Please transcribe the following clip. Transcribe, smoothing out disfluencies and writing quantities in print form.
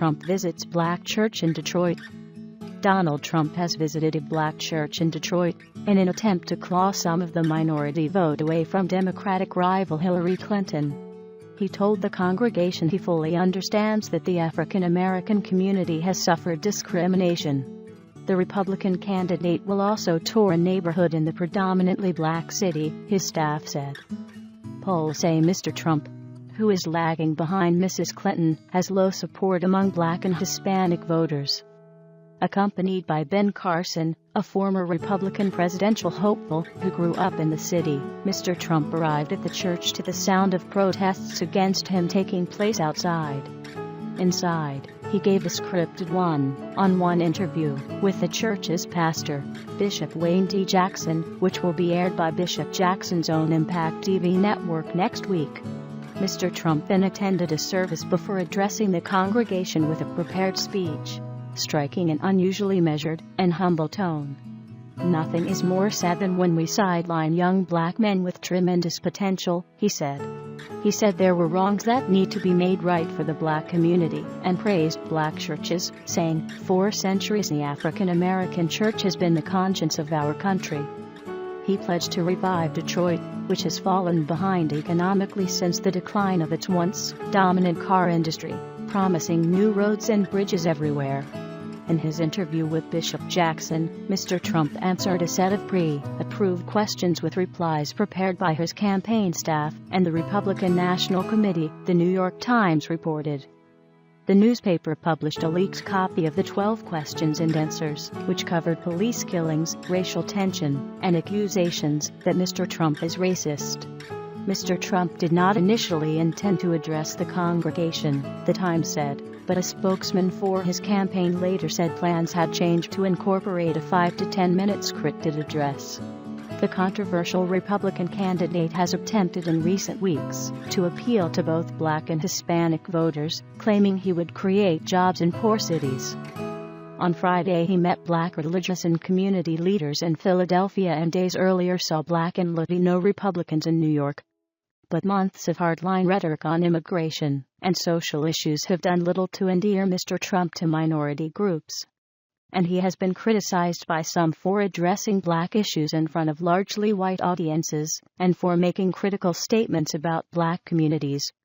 Trump visits black church in Detroit. Donald Trump has visited a black church in Detroit in an attempt to claw some of the minority vote away from Democratic rival Hillary Clinton. He told the congregation he fully understands that the African American community has suffered discrimination. The Republican candidate will also tour a neighborhood in the predominantly black city, his staff said. Polls say Mr. Trump, who is lagging behind Mrs. Clinton, has low support among black and Hispanic voters. Accompanied by Ben Carson, a former Republican presidential hopeful who grew up in the city, Mr. Trump arrived at the church to the sound of protests against him taking place outside. Inside, he gave a scripted one-on-one interview with the church's pastor, Bishop Wayne D. Jackson, which will be aired by Bishop Jackson's own Impact TV network next week. Mr. Trump then attended a service before addressing the congregation with a prepared speech, striking an unusually measured and humble tone. "Nothing is more sad than when we sideline young black men with tremendous potential," he said. He said there were wrongs that need to be made right for the black community, and praised black churches, saying, "For centuries the African American church has been the conscience of our country." He pledged to revive Detroit, which has fallen behind economically since the decline of its once dominant car industry, promising new roads and bridges everywhere. In his interview with Bishop Jackson, Mr. Trump answered a set of pre-approved questions with replies prepared by his campaign staff and the Republican National Committee, the New York Times reported. The newspaper published a leaked copy of the 12 questions and answers, which covered police killings, racial tension, and accusations that Mr. Trump is racist. Mr. Trump did not initially intend to address the congregation, the Times said, but a spokesman for his campaign later said plans had changed to incorporate a 5 to 10 minute scripted address. The controversial Republican candidate has attempted in recent weeks to appeal to both black and Hispanic voters, claiming he would create jobs in poor cities. On Friday he met black religious and community leaders in Philadelphia and days earlier saw black and Latino Republicans in New York. But months of hardline rhetoric on immigration and social issues have done little to endear Mr. Trump to minority groups. And he has been criticized by some for addressing black issues in front of largely white audiences, and for making critical statements about black communities,